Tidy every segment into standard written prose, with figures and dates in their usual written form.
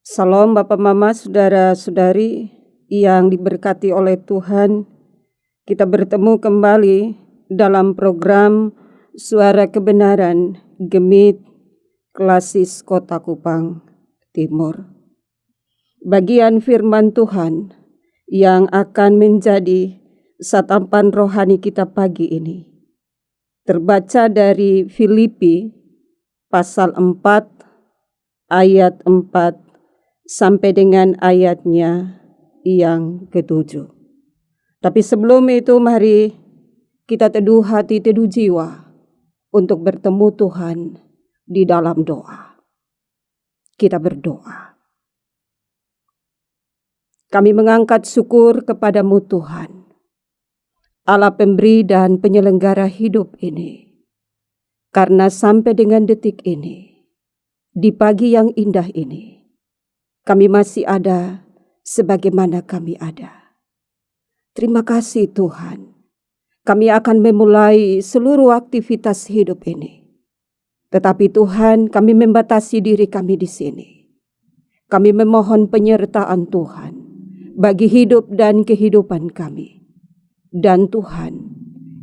Salam Bapak Mama, Saudara-saudari yang diberkati oleh Tuhan. Kita bertemu kembali dalam program Suara Kebenaran Gemit Klasis Kota Kupang Timur. Bagian firman Tuhan yang akan menjadi santapan rohani kita pagi ini terbaca dari Filipi pasal 4 ayat 4 sampai dengan ayatnya yang ke-7. Tapi sebelum itu mari kita teduh hati, teduh jiwa untuk bertemu Tuhan di dalam doa. Kita berdoa. Kami mengangkat syukur kepadamu Tuhan, Allah pemberi dan penyelenggara hidup ini. Karena sampai dengan detik ini, di pagi yang indah ini, kami masih ada sebagaimana kami ada. Terima kasih Tuhan. Kami akan memulai seluruh aktivitas hidup ini. Tetapi Tuhan, kami membatasi diri kami di sini. Kami memohon penyertaan Tuhan bagi hidup dan kehidupan kami. Dan Tuhan,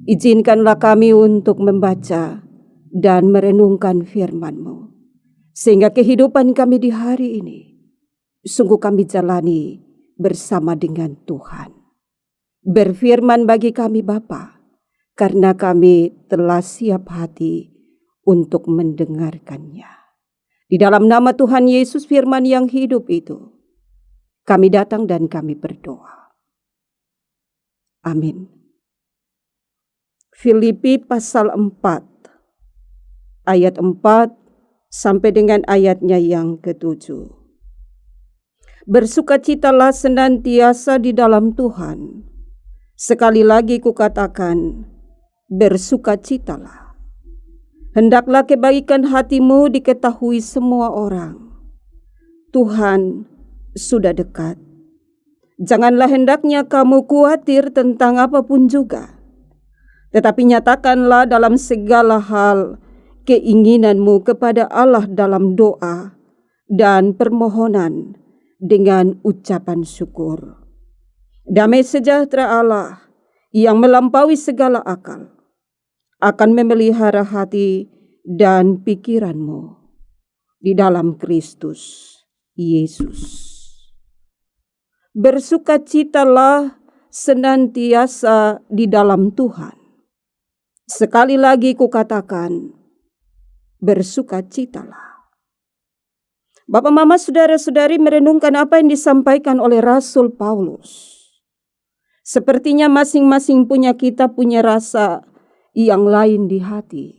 izinkanlah kami untuk membaca dan merenungkan firman-Mu. Sehingga kehidupan kami di hari ini sungguh kami jalani bersama dengan Tuhan. Berfirman bagi kami Bapa, karena kami telah siap hati untuk mendengarkannya. Di dalam nama Tuhan Yesus firman yang hidup itu, kami datang dan kami berdoa. Amin. Filipi pasal 4, ayat 4 sampai dengan ayatnya yang ke-7. Bersukacitalah senantiasa di dalam Tuhan. Sekali lagi kukatakan, bersukacitalah. Hendaklah kebaikan hatimu diketahui semua orang. Tuhan sudah dekat. Janganlah hendaknya kamu khawatir tentang apapun juga. Tetapi nyatakanlah dalam segala hal keinginanmu kepada Allah dalam doa dan permohonan dengan ucapan syukur. Damai sejahtera Allah yang melampaui segala akal akan memelihara hati dan pikiranmu di dalam Kristus Yesus. Bersukacitalah senantiasa di dalam Tuhan. Sekali lagi kukatakan, bersukacitalah. Bapak, Mama, Saudara-saudari merenungkan apa yang disampaikan oleh Rasul Paulus. Sepertinya masing-masing kita punya rasa yang lain di hati.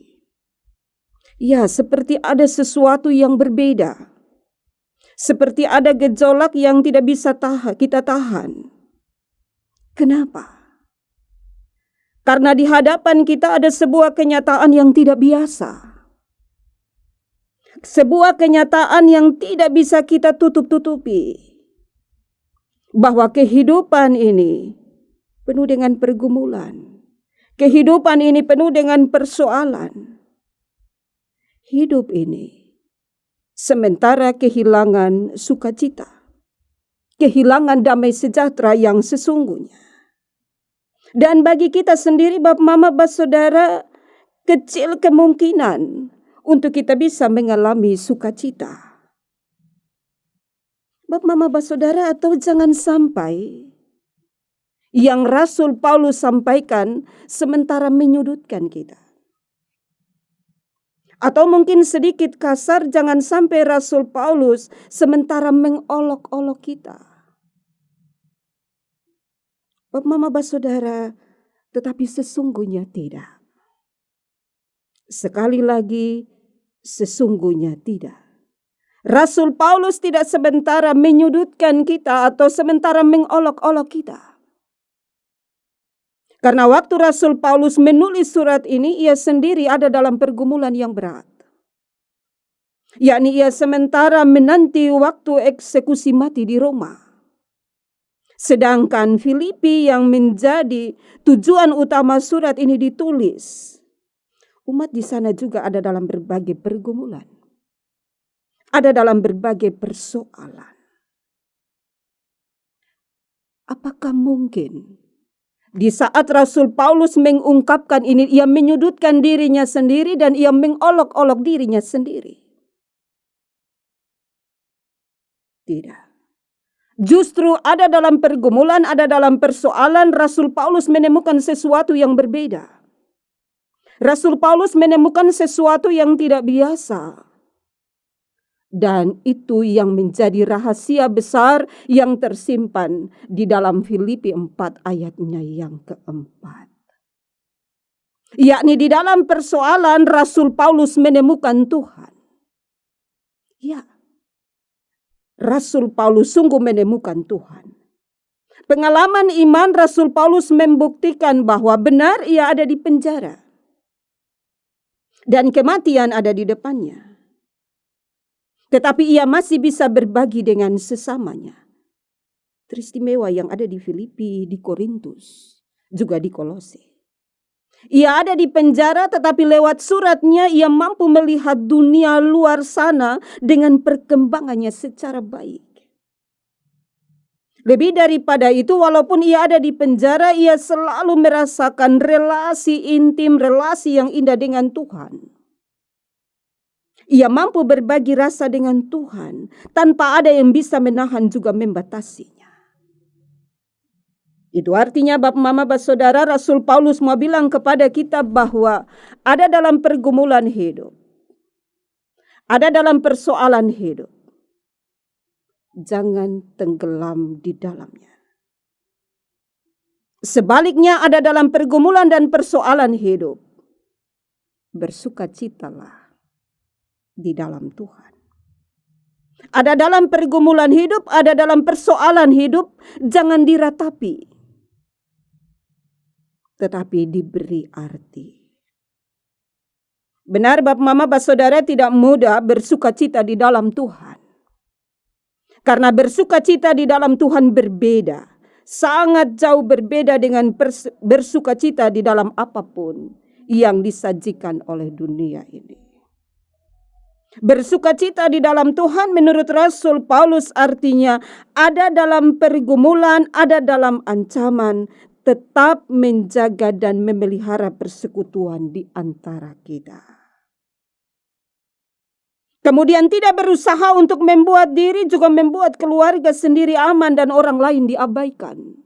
Ya, seperti ada sesuatu yang berbeda. Seperti ada gejolak yang tidak bisa kita tahan. Kenapa? Karena di hadapan kita ada sebuah kenyataan yang tidak biasa. Sebuah kenyataan yang tidak bisa kita tutup-tutupi. Bahwa kehidupan ini penuh dengan pergumulan. Kehidupan ini penuh dengan persoalan. Hidup ini sementara kehilangan sukacita. Kehilangan damai sejahtera yang sesungguhnya. Dan bagi kita sendiri, Bapak, Mama, Saudara, kecil kemungkinan untuk kita bisa mengalami sukacita. Bapak, Mama, Saudara, atau jangan sampai yang Rasul Paulus sampaikan sementara menyudutkan kita. Atau mungkin sedikit kasar, jangan sampai Rasul Paulus sementara mengolok-olok kita. Bapak, Mama, Saudara, tetapi sesungguhnya tidak. Sekali lagi, sesungguhnya tidak. Rasul Paulus tidak sementara menyudutkan kita atau sementara mengolok-olok kita. Karena waktu Rasul Paulus menulis surat ini, ia sendiri ada dalam pergumulan yang berat. Yakni ia sementara menanti waktu eksekusi mati di Roma. Sedangkan Filipi yang menjadi tujuan utama surat ini ditulis, umat di sana juga ada dalam berbagai pergumulan. ada dalam berbagai persoalan. Apakah mungkin di saat Rasul Paulus mengungkapkan ini, ia menyudutkan dirinya sendiri dan ia mengolok-olok dirinya sendiri? Tidak. Justru ada dalam pergumulan, ada dalam persoalan, Rasul Paulus menemukan sesuatu yang berbeda. Rasul Paulus menemukan sesuatu yang tidak biasa. Dan itu yang menjadi rahasia besar yang tersimpan di dalam Filipi 4 ayatnya yang keempat. Yakni di dalam persoalan Rasul Paulus menemukan Tuhan. Ya, Rasul Paulus sungguh menemukan Tuhan. Pengalaman iman Rasul Paulus membuktikan bahwa benar ia ada di penjara. Dan kematian ada di depannya. Tetapi ia masih bisa berbagi dengan sesamanya. Teristimewa yang ada di Filipi, di Korintus, juga di Kolose. Ia ada di penjara tetapi lewat suratnya ia mampu melihat dunia luar sana dengan perkembangannya secara baik. Lebih daripada itu, walaupun ia ada di penjara, ia selalu merasakan relasi intim, relasi yang indah dengan Tuhan. Ia mampu berbagi rasa dengan Tuhan tanpa ada yang bisa menahan juga membatasinya. Itu artinya Bapak Mama Bapak Saudara, Rasul Paulus mau bilang kepada kita bahwa ada dalam pergumulan hidup, ada dalam persoalan hidup, jangan tenggelam di dalamnya. Sebaliknya ada dalam pergumulan dan persoalan hidup, bersukacitalah di dalam Tuhan. Ada dalam pergumulan hidup, ada dalam persoalan hidup, jangan diratapi, tetapi diberi arti. Benar Bapak Mama Bapak Saudara, tidak mudah bersukacita di dalam Tuhan. Karena bersukacita di dalam Tuhan berbeda, sangat jauh berbeda dengan bersukacita di dalam apapun yang disajikan oleh dunia ini. Bersukacita di dalam Tuhan menurut Rasul Paulus artinya ada dalam pergumulan, ada dalam ancaman, tetap menjaga dan memelihara persekutuan di antara kita. Kemudian tidak berusaha untuk membuat diri juga membuat keluarga sendiri aman dan orang lain diabaikan.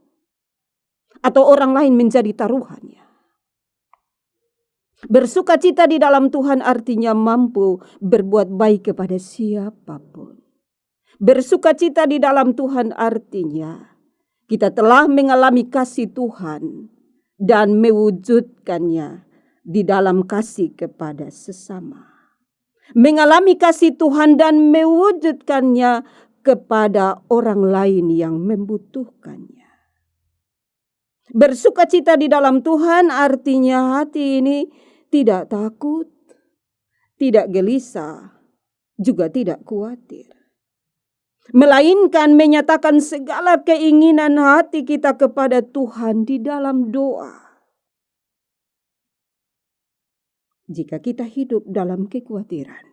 Atau orang lain menjadi taruhannya. Bersukacita di dalam Tuhan artinya mampu berbuat baik kepada siapapun. Bersukacita di dalam Tuhan artinya kita telah mengalami kasih Tuhan dan mewujudkannya di dalam kasih kepada sesama. Mengalami kasih Tuhan dan mewujudkannya kepada orang lain yang membutuhkannya. Bersukacita di dalam Tuhan artinya hati ini tidak takut, tidak gelisah, juga tidak khawatir. Melainkan menyatakan segala keinginan hati kita kepada Tuhan di dalam doa. Jika kita hidup dalam kekhawatiran,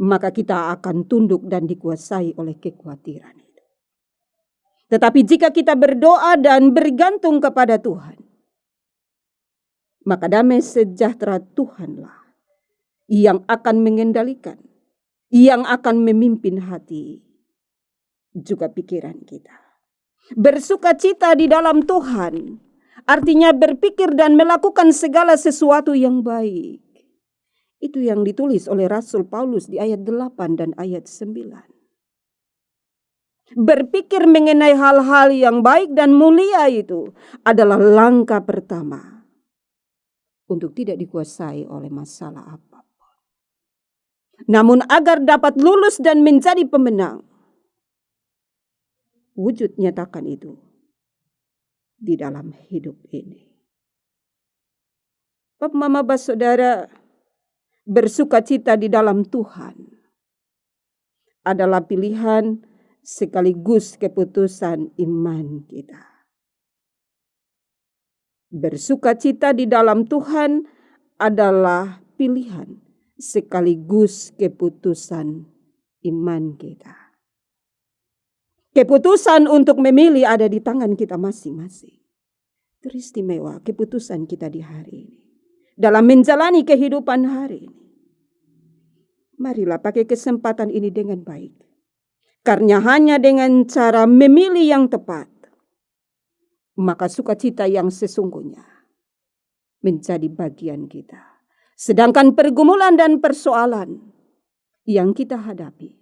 maka kita akan tunduk dan dikuasai oleh kekhawatiran itu. Tetapi jika kita berdoa dan bergantung kepada Tuhan, maka damai sejahtera Tuhanlah yang akan mengendalikan, yang akan memimpin hati, juga pikiran kita. Bersukacita di dalam Tuhan artinya berpikir dan melakukan segala sesuatu yang baik. Itu yang ditulis oleh Rasul Paulus di ayat 8 dan ayat 9. Berpikir mengenai hal-hal yang baik dan mulia itu adalah langkah pertama untuk tidak dikuasai oleh masalah apapun. Namun agar dapat lulus dan menjadi pemenang, wujud nyatakan itu di dalam hidup ini. Bapak, Mama, Bapak, Saudara, bersukacita di dalam Tuhan adalah pilihan sekaligus keputusan iman kita. Bersukacita di dalam Tuhan adalah pilihan sekaligus keputusan iman kita. Keputusan untuk memilih ada di tangan kita masing-masing. Teristimewa keputusan kita di hari ini. Dalam menjalani kehidupan hari ini. Marilah pakai kesempatan ini dengan baik. Karena hanya dengan cara memilih yang tepat, maka sukacita yang sesungguhnya menjadi bagian kita. Sedangkan pergumulan dan persoalan yang kita hadapi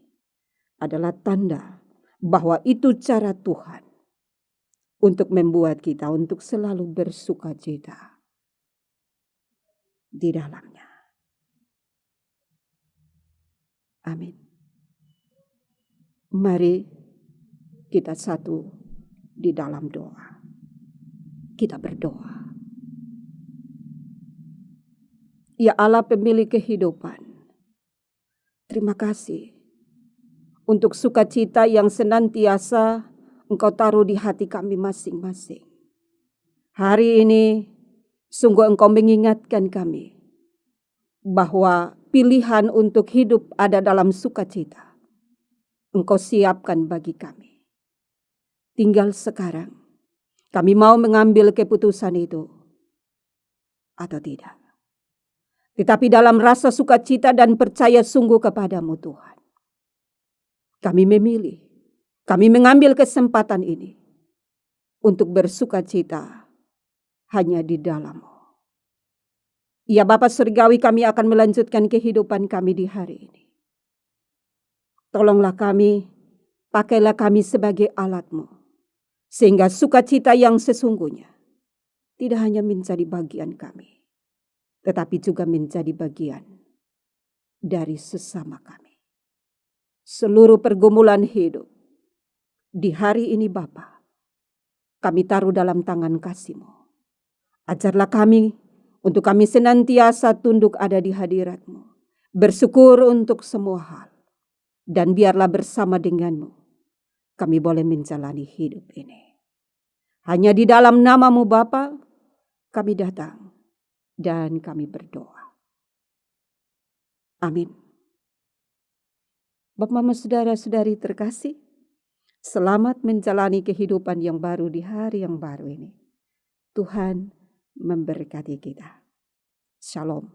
adalah tanda bahwa itu cara Tuhan untuk membuat kita untuk selalu bersukacita di dalamnya. Amin. Mari kita satu di dalam doa. Kita berdoa. Ya Allah pemilik kehidupan, terima kasih untuk sukacita yang senantiasa Engkau taruh di hati kami masing-masing. Hari ini sungguh Engkau mengingatkan kami bahwa pilihan untuk hidup ada dalam sukacita. Engkau siapkan bagi kami. Tinggal sekarang, kami mau mengambil keputusan itu atau tidak. Tetapi dalam rasa sukacita dan percaya sungguh kepadamu Tuhan. Kami memilih, kami mengambil kesempatan ini untuk bersukacita hanya di dalam-Mu. Ya Bapa Surgawi, kami akan melanjutkan kehidupan kami di hari ini. Tolonglah kami, pakailah kami sebagai alat-Mu. Sehingga sukacita yang sesungguhnya tidak hanya menjadi bagian kami, tetapi juga menjadi bagian dari sesama kami. Seluruh pergumulan hidup di hari ini Bapa, kami taruh dalam tangan kasih-Mu. Ajarlah kami untuk kami senantiasa tunduk ada di hadirat-Mu. Bersyukur untuk semua hal. Dan biarlah bersama denganmu kami boleh menjalani hidup ini. Hanya di dalam nama-Mu Bapa kami datang dan kami berdoa. Amin. Bapak, Mama, saudara-saudari terkasih, selamat menjalani kehidupan yang baru di hari yang baru ini. Tuhan memberkati kita. Shalom.